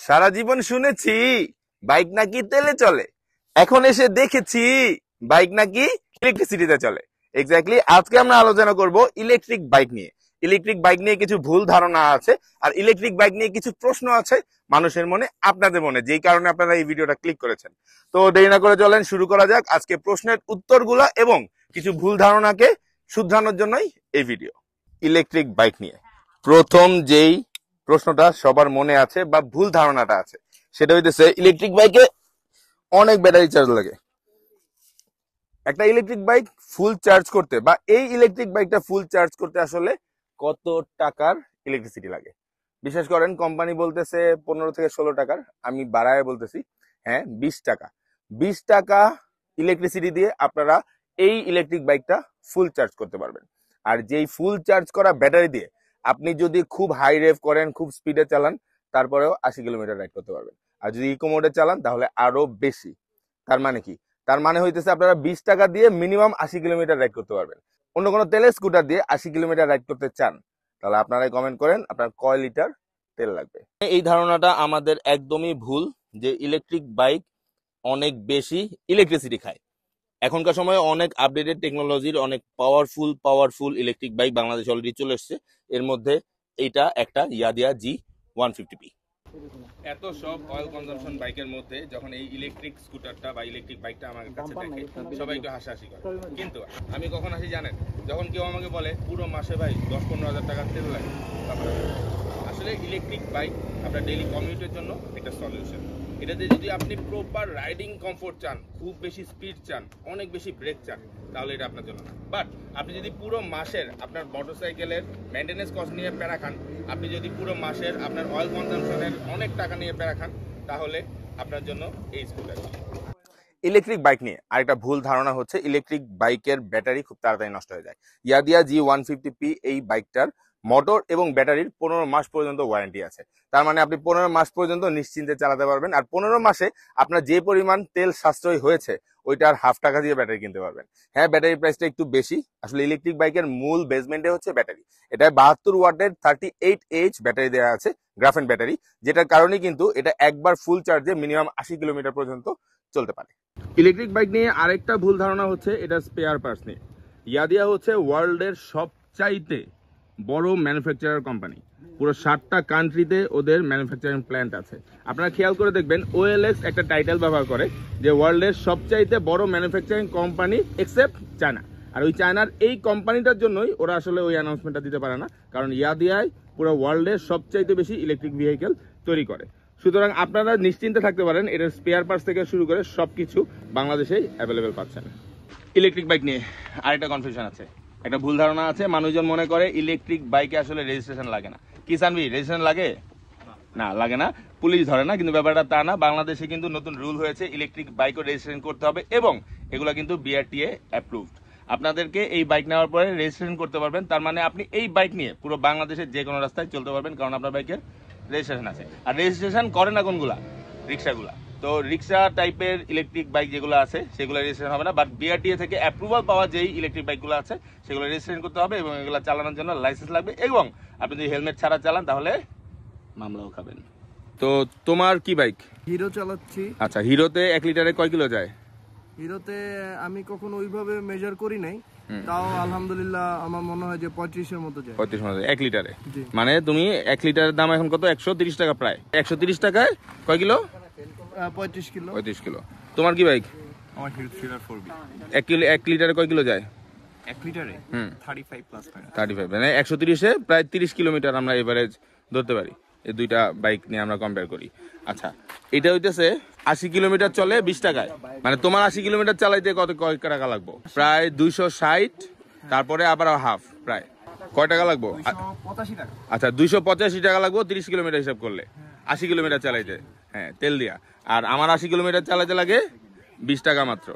সারা জীবন শুনেছি বাইক নাকি তেলে চলে, এখন এসে দেখেছি বাইক নাকি ইলেকট্রিসিটিতে চলে। এক্স্যাক্টলি আজকে আমরা আলোচনা করব ইলেকট্রিক বাইক নিয়ে। ইলেকট্রিক বাইক নিয়ে কিছু ভুল ধারণা আছে, আর ইলেকট্রিক বাইক নিয়ে কিছু প্রশ্ন আছে মানুষের মনে, আপনাদের মনে, যেই কারণে আপনারা এই ভিডিওটা ক্লিক করেছেন। তো দেরি না করে চলেন শুরু করা যাক আজকে প্রশ্নের উত্তরগুলা এবং কিছু ভুল ধারণাকে শুধরানোর জন্যই এই ভিডিও। ইলেকট্রিক বাইক নিয়ে প্রথম যেই প্রশ্নটা সবার মনে আছে বা ভুল ধারণাটা আছে সেটা হইতেছে ইলেকট্রিক বাইকে অনেক ব্যাটারি চার্জ লাগে। একটা ইলেকট্রিক বাইক ফুল চার্জ করতে বা এই ইলেকট্রিক বাইকটা ফুল চার্জ করতে আসলে কত টাকার ইলেকট্রিসিটি লাগে? বিশেষ করেন কোম্পানি বলতেছে 15 থেকে 16 টাকার, আমি বাড়ায় বলতেছি হ্যাঁ 20 টাকা। 20 টাকা ইলেকট্রিসিটি দিয়ে আপনারা এই ইলেকট্রিক বাইকটা ফুল চার্জ করতে পারবেন। আর যেই ফুল চার্জ করা ব্যাটারি দিয়ে আপনি যদি খুব হাই রেভ করেন, খুব স্পিডে চালান, তারপরেও 80 কিলোমিটার রাইড করতে পারবেন। আর যদি ইকো মোডে চালান তাহলে আরো বেশি। তার মানে কি? তার মানে হইতেছে আপনারা 20 টাকা দিয়ে মিনিমাম 80 কিলোমিটার রাইড করতে পারবেন। অন্য কোনো তেলের স্কুটার দিয়ে 80 কিলোমিটার রাইড করতে চান তাহলে আপনারাই কমেন্ট করেন আপনার কয় লিটার তেল লাগবে। এই ধারণাটা আমাদের একদমই ভুল যে ইলেকট্রিক বাইক অনেক বেশি ইলেকট্রিসিটি খায়। এখনকার সময়ে অনেক আপডেটেড টেকনোলজির অনেক পাওয়ারফুল ইলেকট্রিক বাইক বাংলাদেশে অলরেডি চলে এসছে। এর মধ্যে এইটা একটা ইয়াদিয়া G150P। এত সব অয়েল কনজাম্পশন বাইকের মধ্যে যখন এই ইলেকট্রিক স্কুটারটা বা ইলেকট্রিক বাইকটা আমার কাছে দেখে সবাই একটু হাসাহাসি করে, কিন্তু আমি কখন হাসি জানেন? যখন কেউ আমাকে বলে পুরো মাসে ভাই 10-15 হাজার টাকা তেল লাগে। আসলে ইলেকট্রিক বাইক আপনার ডেইলি কমিউটের জন্য একটা সলিউশন। এটাতে যদি আপনি প্রপার রাইডিং কমফোর্ট চান, খুব বেশি স্পিড চান, অনেক বেশি ব্রেক চান, তাহলে এটা আপনার জন্য না। বাট আপনি যদি পুরো মাসের আপনার মোটরসাইকেলের মেনটেনেন্স কস্ট নিয়ে প্যারা খান, আপনি যদি পুরো মাসের আপনার অয়েল কনজাম্পশনের অনেক টাকা নিয়ে প্যারা খান, তাহলে আপনার জন্য এই স্কুটার। ইলেকট্রিক বাইক নিয়ে আরেকটা ভুল ধারণা হচ্ছে ইলেকট্রিক বাইকের ব্যাটারি খুব তাড়াতাড়ি নষ্ট হয়ে যায়। ইয়াদিয়া G150P এই বাইকটার মোটর এবং ব্যাটারির 15 মাস পর্যন্ত ওয়ারেন্টি আছে। তার মানে আপনি 15 মাস পর্যন্ত নিশ্চিন্তে চালাতে পারবেন। আর 15 মাসে আপনার যে পরিমাণ তেল সাশ্রয় হয়েছে ওইটার হাফ টাকা দিয়ে ব্যাটারি কিনতে পারবেন। হ্যাঁ, ব্যাটারি প্রাইসটা একটু বেশি। আসলে ইলেকট্রিক বাইকের মূল বেসমেন্টে হচ্ছে ব্যাটারি। এটা 72 ওয়াটের 38H ব্যাটারি দেওয়া আছে, গ্রাফেন ব্যাটারি, যেটার কারণে কিন্তু এটা একবার ফুল চার্জে মিনিমাম 80 কিলোমিটার পর্যন্ত চলতে পারে। ইলেকট্রিক বাইক নিয়ে আরেকটা ভুল ধারণা হচ্ছে এটা স্পেয়ার পার্টস নিয়ে। ইয়াদিয়া হচ্ছে ওয়ার্ল্ডের সবচাইতে বড় ম্যানুফ্যাকচারার কোম্পানি। পুরো 7টা কান্ট্রিতে ওদের ম্যানুফ্যাকচারিং প্ল্যান্ট আছে। আপনারা খেয়াল করে দেখবেন OLX একটা টাইটেল ব্যবহার করে যে ওয়ার্ল্ডের সবচাইতে বড় ম্যানুফ্যাকচারিং কোম্পানি এক্সেপ্ট চায়না। আর ওই চায়নার এই কোম্পানিটার জন্যই ওরা আসলে ওই অ্যানাউন্সমেন্টটা দিতে পারে না, কারণ ইয়াদিয়ায় পুরো ওয়ার্ল্ডের সবচাইতে বেশি ইলেকট্রিক ভেহিকেল তৈরি করে। সুতরাং আপনারা নিশ্চিন্তে থাকতে পারেন এটার স্পেয়ার পার্টস থেকে শুরু করে সবকিছু বাংলাদেশেই অ্যাভেলেবেল পাচ্ছেন। ইলেকট্রিক বাইক নিয়ে আরেকটা কনফিউশন আছে, একটা ভুল ধারণা আছে। মানুষজন মনে করে ইলেকট্রিক বাইকে আসলে রেজিস্ট্রেশন লাগে না। কি সানভি, রেজিস্ট্রেশন লাগে না? লাগে না, পুলিশ ধরে না, কিন্তু ব্যাপারটা তা না। বাংলাদেশে কিন্তু নতুন রুল হয়েছে, ইলেকট্রিক বাইকও রেজিস্ট্রেশন করতে হবে এবং এগুলো কিন্তু BRTA অ্যাপ্রুভড। আপনাদেরকে এই বাইক নেওয়ার পরে রেজিস্ট্রেশন করতে পারবেন। তার মানে আপনি এই বাইক নিয়ে পুরো বাংলাদেশের যে কোনো রাস্তায় চলতে পারবেন, কারণ আপনার বাইকের রেজিস্ট্রেশন আছে। আর রেজিস্ট্রেশন করে না কোনগুলা? রিক্সাগুলা। তো রিক্সা টাইপের ইলেকট্রিক বাইক যেগুলো আছে সেগুলো রেজিস্ট্রেশন হবে না, বাট BRTA থেকে অ্যাপ্রুভাল পাওয়া যেই ইলেকট্রিক বাইকগুলো আছে সেগুলো রেজিস্ট্রেশন করতে হবে এবং এগুলো চালানোর জন্য লাইসেন্স লাগবে। এবং আপনি যদি হেলমেট ছাড়া চালান তাহলে মামলাও খাবেন। তো তোমার কি বাইক? হিরো চালাচ্ছি। আচ্ছা, হিরোতে 1 লিটারে কয় কিলো যায়? হিরোতে আমি কখনো ওইভাবে মেজার করি নাই, তাও আলহামদুলিল্লাহ আমার মনে হয় যে 35-এর মতো যায়। 35 মতো 1 লিটারে? মানে তুমি 1 লিটারের দাম এখন কত? 130 টাকা প্রায়। 130 টাকায় কয় কিলো? 35 কিলো। 35 কিলো। তোমার কি বাইক? আমার হিরো থ্রিলার 4B। 1 লিটারে কয় কিলো যায়? 1 লিটারে 35 প্লাস। 35 মানে 130-এ প্রায় 30 কিলোমিটার আমরা এভারেজ ধরতে পারি। এই দুইটা বাইক নিয়ে আমরা কম্পেয়ার করি। আচ্ছা, এটা হইতেছে 80 কিলোমিটার চলে 20 টাকায়। মানে তোমার 80 কিলোমিটার চালাইতে কয় টাকা লাগবে? প্রায় 260, তারপরে আবার হাফ প্রায় কয় টাকা লাগবে? 285 টাকা। আচ্ছা, 285 টাকা লাগবে 30 কিলোমিটার হিসাব করলে, 80 কিলোমিটার চালাইতে, হ্যাঁ তেল দিয়া। আর আমার 80 কিলোমিটার চালাইতে লাগে 20 টাকা মাত্র,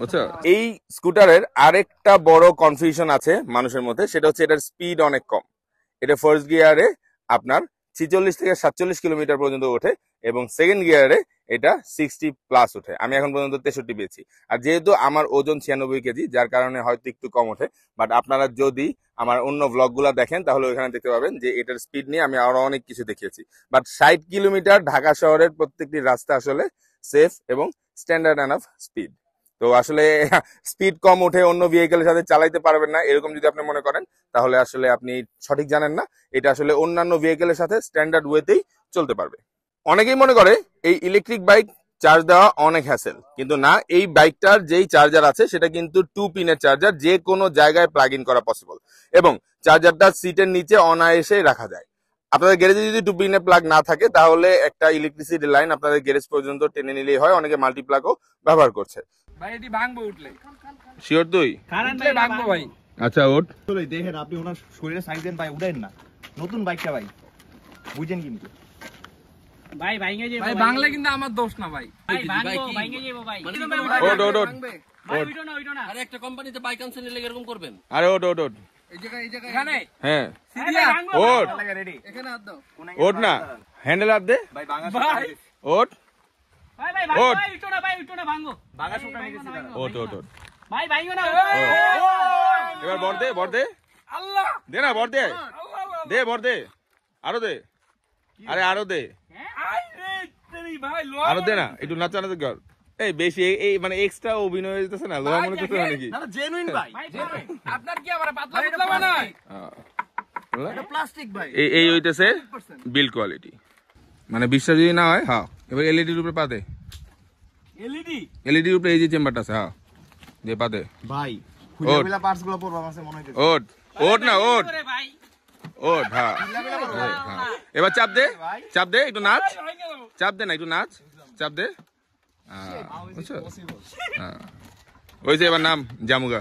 বুঝছো? এই স্কুটারের আরেকটা বড় কনফিউশন আছে মানুষের মধ্যে, সেটা হচ্ছে এটার স্পিড অনেক কম। এটা ফার্স্ট গিয়ারে আপনার 46 থেকে 47 কিলোমিটার পর্যন্ত ওঠে এবং সেকেন্ড গিয়ারে এটা 60+ ওঠে। আমি এখন পর্যন্ত 63 পেয়েছি। আর যেহেতু আমার ওজন 96 কেজি, যার কারণে হয়তো একটু কম ওঠে, বাট আপনারা যদি আমার অন্য ব্লগগুলো দেখেন তাহলে ওইখানে দেখতে পাবেন যে এটার স্পিড নিয়ে আমি আরো অনেক কিছু দেখিয়েছি। বাট 60 কিলোমিটার ঢাকা শহরের প্রত্যেকটি রাস্তা আসলে সেফ এবং স্ট্যান্ডার্ড এনাফ স্পিড। তো আসলে স্পিড কম উঠে অন্য ভেহিকেলের সাথে চালাইতে পারবেন না, এরকম যদি আপনি মনে করেন তাহলে আসলে আপনি সঠিক জানেন না। এটা আসলে অন্যান্য ভেহিকেলের সাথে স্ট্যান্ডার্ড ওয়েতেই চলতে পারবে। অনেকেই মনে করে এই ইলেকট্রিক বাইক চার্জ দেওয়া অনেক হ্যাসেল, কিন্তু না, এই বাইকটার যেই চার্জার আছে সেটা কিন্তু 2 পিনের চার্জার, যে কোনো জায়গায় প্লাগ ইন করা পসিবল এবং চার্জারটা সিটের নিচে অনায়াসে রাখা যায়। আপনাদের গ্যারেজে যদি 2 পিনের প্লাগ না থাকে তাহলে একটা ইলেকট্রিসিটি লাইন আপনাদের গ্যারেজ পর্যন্ত টেনে নিলেই হয়। অনেকে মাল্টি প্লাগও ব্যবহার করছে। ভাই এটি ভাঙবো উঠলে, শিওর তুই? উঠলে ভাঙবো ভাই। আচ্ছা ওঠ। দেখেন আপনি ওনার শরীরে সাইজ দেন ভাই, উঠেন না। নতুন বাইকটা ভাই, বুঝেন কিন্তু ভাই ভাঙে যাবো ভাই ভাঙলে কিন্তু আমার দোষ না ভাই। ভাই ভাঙবো ভাঙে যাবো ভাই ওঠ ওঠ ওঠ। ভাই উঠো না উঠো না আরে একটা কোম্পানিতে বাইক আনছেন এলে এরকম করবেন? আরে ওঠ ওঠ ওঠ। এই জায়গায় এখানে হ্যাঁ সিরিয়া ওঠ রেডি। এখানে হাত দাও। ওঠ না, হ্যান্ডেল হাত দে। ভাই বাংলা ভাই ওঠ ভাই ভাই ভাঙো ওঠ। ভাই উঠো না ভাঙো বাংলা শুটা নিয়ে গেছি দাঁড়া। ওঠ ওঠ ওঠ। ভাই ভাঙো না এবার বর দে, বর দে। আল্লাহ দে না, বর দে। দে বর দে, আরো দে। আরে আরো দে, আই রে তেরি ভাই লো আরো দে না, একটু নাচা নাচা কর। এই বেশি এই মানে এক্সট্রা অভিনয় হয়ে যেতেছে না, লোহা মনে করতে নাকি? না জেনুইন ভাই, ভাই আপনার কি আবার পাতলা পাতলা বানায়? এটা প্লাস্টিক ভাই। এই হইতেছে বিল্ড কোয়ালিটি। মানে বিশ্বাস যদি না হয়, হ্যাঁ এবার এলইডির উপরে পা দে। এলইডি এলইডির উপরে এই যে চেম্বারটা আছে, হ্যাঁ দে পা দে। ভাই ওঠ। খুলে পার্টস গুলো পড়বা আছে মনে হইতেছে। ওঠ ওঠ না, ওঠ করে ভাই ওঠ। হ্যাঁ হ্যাঁ। এবার চাপ দে, চাপ দে, একটু নাচ। চাপ দে না, একটু নাচ, চাপ দে। বুঝছো? হ্যাঁ ওই যে এবার নাম জামুগা।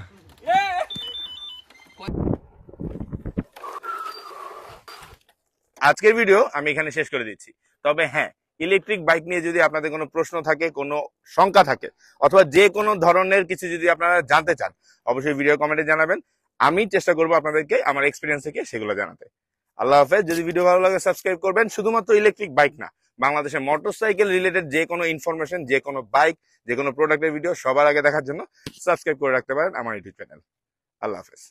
আজকের ভিডিও আমি এখানে শেষ করে দিচ্ছি। তবে হ্যাঁ, ইলেকট্রিক বাইক নিয়ে যদি আপনাদের কোনো প্রশ্ন থাকে, কোনো শঙ্কা থাকে, অথবা যে কোনো ধরনের কিছু যদি আপনারা জানতে চান, অবশ্যই ভিডিও কমেন্টে জানাবেন। আমি চেষ্টা করবো আপনাদেরকে আমার এক্সপিরিয়েন্স থেকে সেগুলো জানাতে। আল্লাহ হাফেজ। যদি ভিডিও ভালো লাগে সাবস্ক্রাইব করবেন। শুধুমাত্র ইলেকট্রিক বাইক না, বাংলাদেশের মোটরসাইকেল রিলেটেড যে কোনো ইনফরমেশন, যে কোনো বাইক, যে কোনো প্রোডাক্টের ভিডিও সবার আগে দেখার জন্য সাবস্ক্রাইব করে রাখতে পারেন আমার ইউটিউব চ্যানেল। আল্লাহ হাফেজ।